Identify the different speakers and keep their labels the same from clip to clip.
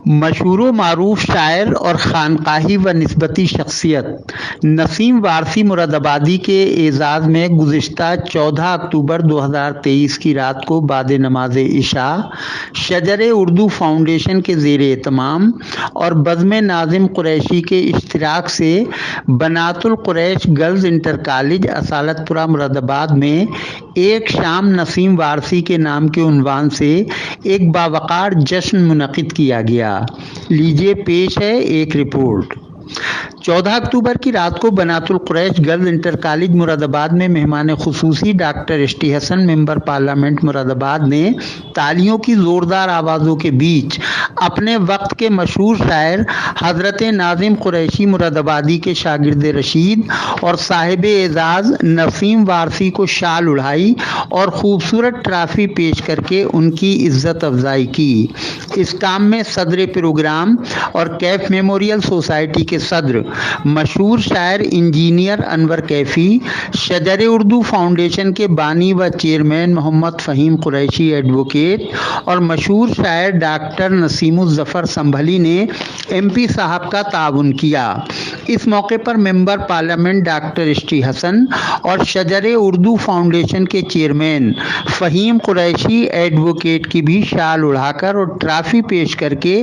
Speaker 1: مشہور و معروف شاعر اور خانقاہی و نسبتی شخصیت نسیم وارثی مراد آبادی کے اعزاز میں گزشتہ 14 اکتوبر 2023 کی رات کو بعد نماز عشاء شجر اردو فاؤنڈیشن کے زیر اہتمام اور بزم ناظم قریشی کے اشتراک سے بنات القریش گرلز انٹر کالج اصالت پورہ مراد آباد میں ایک شام نسیم وارثی کے نام کے عنوان سے ایک باوقار جشن منعقد کیا گیا۔ لیجیے پیش ہے ایک رپورٹ۔ 14 اکتوبر کی رات کو بنات القریش گرلز انٹر کالج مراد آباد میں مہمان خصوصی ڈاکٹر ایس ٹی حسن ممبر پارلیمنٹ مراد آباد نے تالیوں کی زوردار آوازوں کے بیچ اپنے وقت کے مشہور شاعر حضرت ناظم قریشی مراد آبادی کے شاگرد رشید اور صاحب اعزاز نسیم وارثی کو شال اڑائی اور خوبصورت ٹرافی پیش کر کے ان کی عزت افزائی کی۔ اس کام میں صدر پروگرام اور کیف میموریل سوسائٹی کے صدر مشہور شاعر انجینئر انور کیفی، شجر اردو فاؤنڈیشن کے بانی و چیئرمین محمد فہیم قریشی ایڈوکیٹ اور مشہور شاعر ڈاکٹر نسیم الظفر سنبھلی نے ایم پی صاحب کا تعاون کیا۔ اس موقع پر member parliament doctor S T Hasan اور شجر اردو فاؤنڈیشن کے چیئرمین فہیم قریشی ایڈوکیٹ کی بھی شال اڑا کر اور ٹرافی پیش کر کے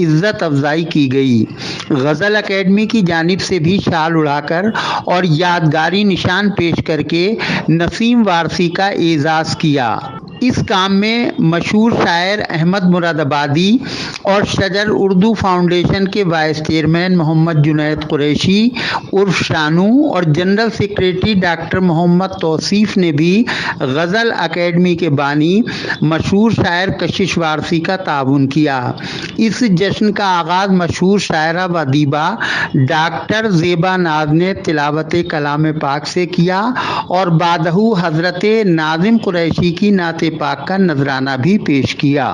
Speaker 1: عزت افزائی کی گئی۔ غزل اکیڈمی کی جانب سے بھی شال اڑا کر اور یادگاری نشان پیش کر کے نسیم وارثی کا اعزاز کیا۔ اس کام میں مشہور شاعر احمد مراد آبادی اور شجر اردو فاؤنڈیشن کے وائس چیئرمین محمد جنید قریشی عرف شانو اور جنرل سیکریٹری ڈاکٹر محمد توصیف نے بھی غزل اکیڈمی کے بانی مشہور شاعر کشش وارثی کا تعاون کیا۔ اس جشن کا آغاز مشہور شاعرہ و ادیبہ ڈاکٹر زیبا ناز نے تلاوت کلام پاک سے کیا اور بعدہ حضرت ناظم قریشی کی نعت پاک کا نذرانہ بھی پیش کیا۔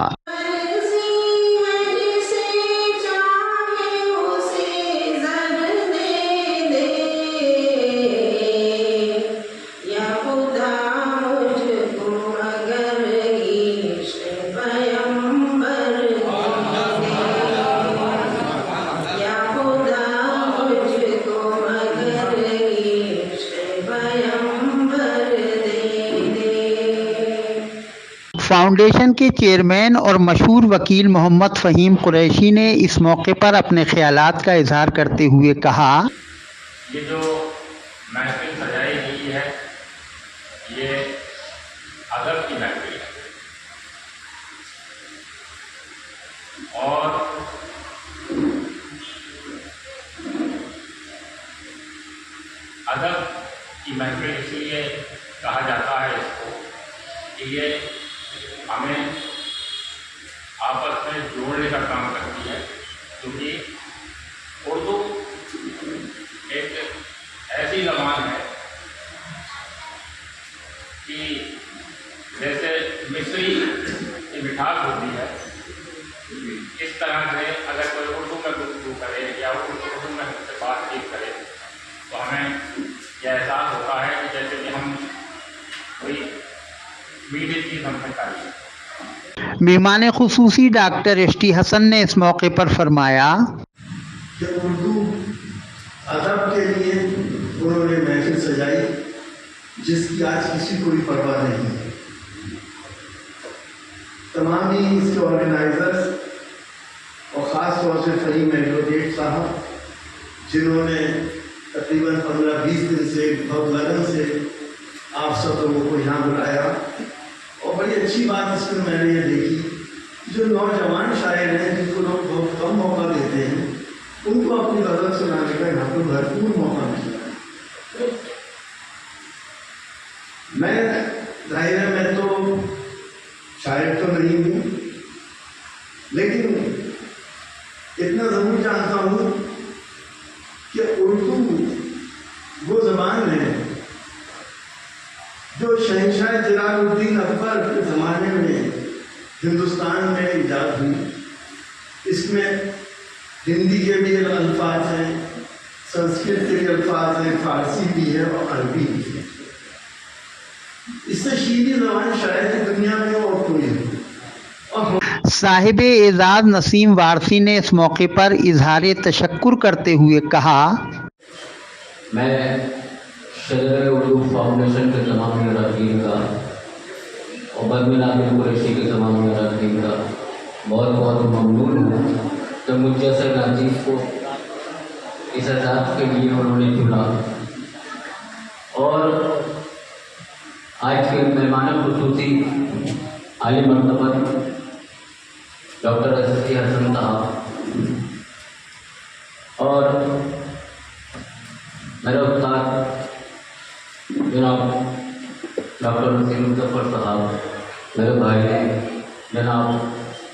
Speaker 1: فاؤنڈیشن کے چیئرمین اور مشہور وکیل محمد فہیم قریشی نے اس موقع پر اپنے خیالات کا اظہار کرتے ہوئے کہا،
Speaker 2: یہ جو محفل سجائی گئی ہے یہ ادب کی محفل ہے اور ادب کی محفل اس لیے کہا جاتا ہے اس کو کہ یہ ہمیں آپس میں جوڑنے کا کام کرتی ہے، کیونکہ اردو ایک ایسی زبان ہے کہ جیسے مصری کی مٹھاس ہوتی ہے، اس طرح سے اگر کوئی اردو میں گفتگو کرے یا اردو میں ہم سے بات چیت کرے تو ہمیں یہ احساس ہوتا ہے کہ جیسے کہ ہم کوئی میٹھی چیز ہم سے کھائی۔
Speaker 1: مہمان خصوصی ڈاکٹر ایس ٹی حسن نے اس موقع پر فرمایا
Speaker 3: کہ اردو ادب کے لیے انہوں نے محفل سجائی جس کی آج کسی کو بھی پرواہ نہیں ہے۔ تمام ہی اس کے آرگنائزرز اور خاص طور سے فہیم ایڈوکیٹ صاحب جنہوں نے تقریباً 15-20 دن سے بہت لگن سے آپ سب لوگوں کو یہاں بلایا، اور بڑی اچھی بات اس میں نے یہ دیکھی جو نوجوان شاعر ہیں جن کو لوگ بہت کم موقع دیتے ہیں ان کو اپنی غزل سنانے کا یہاں پر بھرپور موقع ملا ہے۔ میں ظاہر ہے میں تو شاعر تو نہیں ہوں، لیکن اتنا ضرور جانتا ہوں کہ اردو وہ زبان ہے جو شہنشاہ جلال الدین اکبر کے زمانے میں ہندوستان میں ایجاد ہوئی۔ اس میں ہندی کے بھی الفاظ ہیں، سنسکرت کے بھی الفاظ ہیں، فارسی بھی ہے اور عربی بھی ہے۔ اس سے شیریں زبان شاید دنیا میں اور کوئی نہیں۔
Speaker 1: साहिब एजाज नसीम वारसी ने इस मौके पर इजहार तशक्कुर करते हुए कहा,
Speaker 4: मैं सदर उर्दू फाउंडेशन के तमाम अरकान का और बर्मिला बिन कुरैशी के तमाम अरकान का बहुत बहुत ममनून हूँ तो मुझ जैसे नाजीज को इस एजाज़ के लिए उन्होंने चुना। और आज के मेहमान खुसूसी आली मरतबत डॉक्टर असदी हसन साहब और मेरे उस्ताद जनाब डॉक्टर नसीम जफर साहब, मेरे भाई जनाब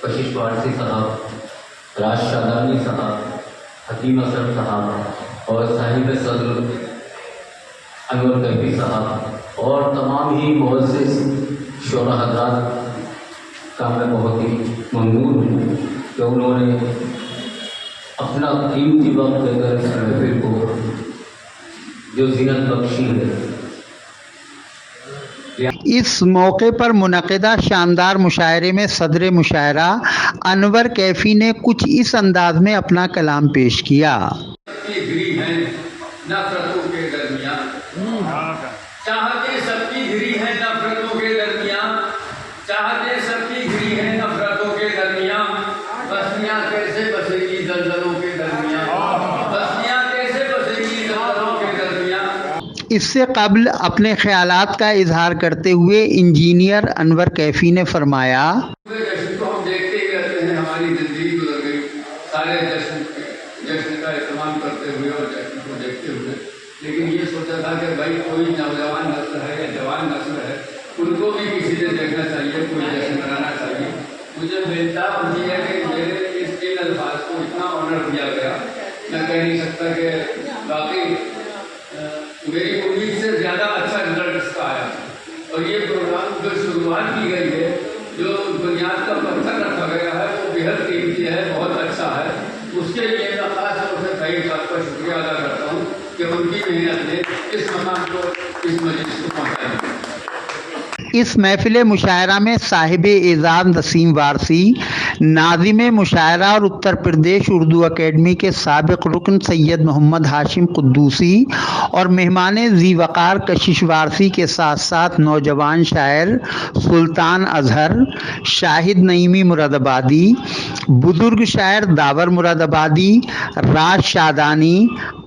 Speaker 4: कशिश वारसी साहब, राज शादानी साहब, हकीम असर साहब और साहिब सदर अनवर कैफी साहब और तमाम ही मुअज़्ज़िज़ शोरा हज़रात का मैं बहुत ही ममनून हूँ कि उन्होंने अपना कीमती वक्त देकर इस महफिल को जो ज़ीनत बख्शी है।
Speaker 1: इस मौके पर मुनक़िदा शानदार मुशायरे में सदर मुशायरा अनवर कैफी ने कुछ इस अंदाज में अपना कलाम पेश किया।
Speaker 5: घिरी है नफरतों के दरमियान, चाहते सबकी घिरी है नफरतों के दरमियान, चाहते सबकी घिरी है नफरतों के दरमियान, बस्तियाँ कैसे बसेगी दलदलों के दरमियान, बस्तियाँ कैसे बसेगी दलदलों के दरमियान।
Speaker 1: इससे कबल अपने ख्यालात का इजहार करते हुए इंजीनियर अनवर कैफी ने फरमाया,
Speaker 5: जश्न को हम देखते ही रहते हैं, हमारी जिंदगी गुजर गई सारे जश्न का इस्तेमाल करते हुए और जश्न को देखते हुए, लेकिन ये सोचा था कि भाई कोई नौजवान नस्ल है या जवान नस्ल है, उनको भी किसी ने देखना चाहिए, कोई जश्न मनाना चाहिए। मुझे बेनता होती है कि मेरे इस इन अल्फाज को इतना ऑनर दिया गया, मैं कह नहीं सकता कि बाकी मेरी उम्मीद से ज़्यादा अच्छा रिजल्ट इसका आया। और ये प्रोग्राम जो शुरुआत की गई है, जो बुनियाद का पत्थर रखा गया है, वो बेहद कीमती है, बहुत अच्छा है। उसके लिए मैं खास तौर से कई साहब का शुक्रिया अदा करता हूँ कि उनकी मेहनत ने इस मकाम को, इस मजलिस को पहुँचाया।
Speaker 1: इस महफिल मुशायरा में साहिब एजाज नसीम वारसी, नाज़िम मुशायरा और उत्तर प्रदेश उर्दू अकेडमी के साबिक रुकन सैयद मोहम्मद हाशिम कुद्दूसी और मेहमान ज़ी वक़ार कशिश वारसी के साथ साथ नौजवान शायर सुल्तान अजहर, शाहिद नईमी मुरादाबादी, बुजुर्ग शायर दावर मुरादाबादी, राज शादानी,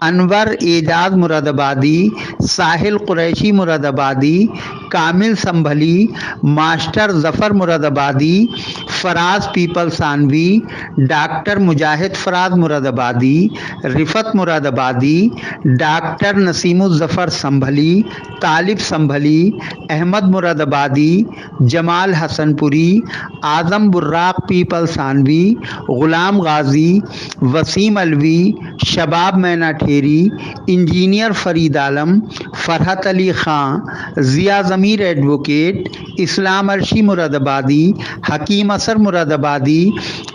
Speaker 1: अनवर एजाज मुरादाबादी, साहिल कुरैशी मुरादाबादी, कामिल संभली, मास्टर जफ़र मुरादाबादी, फराज पीपल सानवी, डॉक्टर मुजाहिद फराज मुरादाबादी, रिफत मुरादाबादी, डॉक्टर नसीमुज़्ज़फ़र संभली, तालिब संभली, अहमद मुरादाबादी, जमाल हसनपुरी, आज़म बुर्राक पीपल सानवी, ग़ुलाम गाजी, वसीम अलवी, शबाब मैना ठेरी, इंजीनियर फरीद आलम, फरहत अली ख़ां, ज़िया ज़मीर एडवोकेट, इस्लाम अर्शी मुरादाबादी, हकीम असर मुरादाबादी,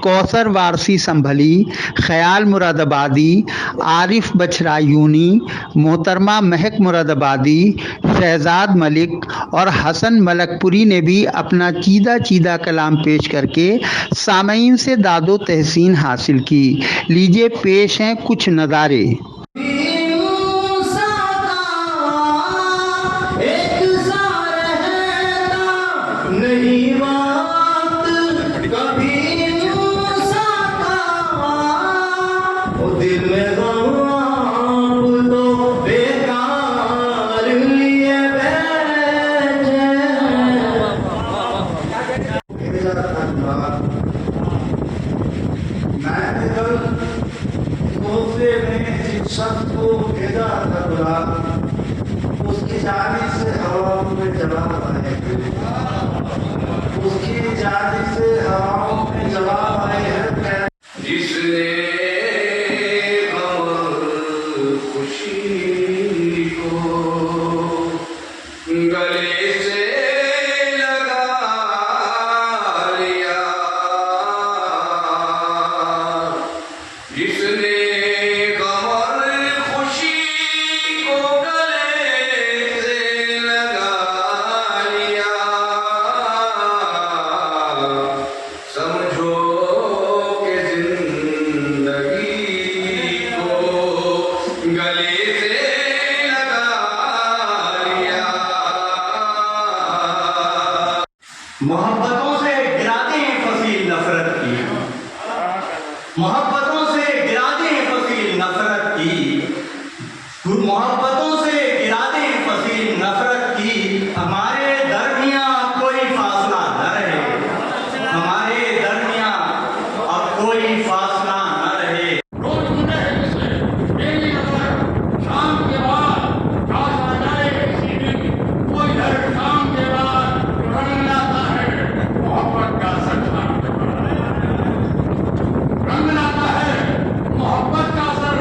Speaker 1: कौसर वारसी संभली, ख़याल मुरादाबादी, आरिफ बछरायूनी, मोहतरमा महक मुरादाबादी, शहजाद मलिक और हसन मलकपुरी ने भी अपना चीदा चीदा कलाम पेश करके सामईन से दादो तहसीन हासिल की। लीजिए पेश हैं कुछ नज़ारे।
Speaker 3: उसकी शादी से हवा में जवाब आए, उसकी
Speaker 6: मोहब्बतों से गिराते हैं फसील नफरत की, मोहब्बतों से गिराते हैं फसील नफरत की, मोहब्बतों से गिराते हैं फसील नफरत की। हमारे दरमियां कोई फासला न रहे, हमारे दरमियां अब कोई फासला न रहे।
Speaker 2: रोज सुने हैं जिसे मेरी नजर शाम के बाद काश आ जाए किसी दिन कोई घर शाम के बाद रंग लाता है मोहब्बत का सच्चा रंग लाता है मोहब्बत का असर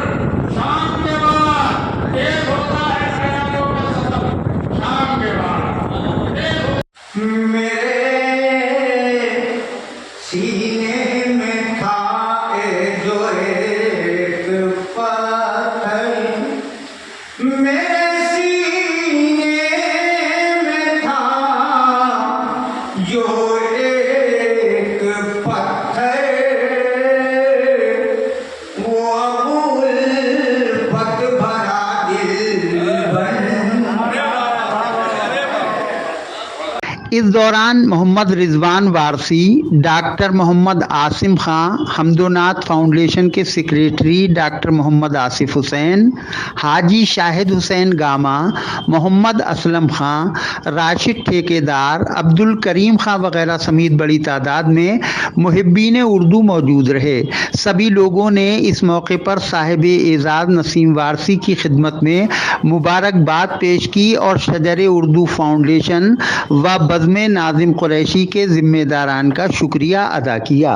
Speaker 2: शाम के बाद एक होता है ख्यालों का सफर शाम के बाद एक
Speaker 6: मेरे सीने में था जो एक पत्थर, मेरे सीने में था जो एक पत्थर, वो उल्फत भरा दिल बन।
Speaker 1: इस दौरान मोहम्मद रिजवान वारसी, डॉक्टर मोहम्मद आसिम खां, हमदोनाथ फाउंडेशन के सेक्रेटरी डॉक्टर मोहम्मद आसिफ हुसैन, हाजी शाहिद हुसैन गामा, मोहम्मद असलम खां, राशिद ठेकेदार, अब्दुल करीम खां वगैरह समेत बड़ी तादाद में मुहिब्बीन उर्दू मौजूद रहे। सभी लोगों ने इस मौके पर साहिब एजाज़ नसीम वारसी की खिदमत में मुबारकबाद पेश की और शजर उर्दू फाउंडेशन व बज़्म नाज़िम कुरैशी के ज़िम्मेदारान का शुक्रिया अदा किया।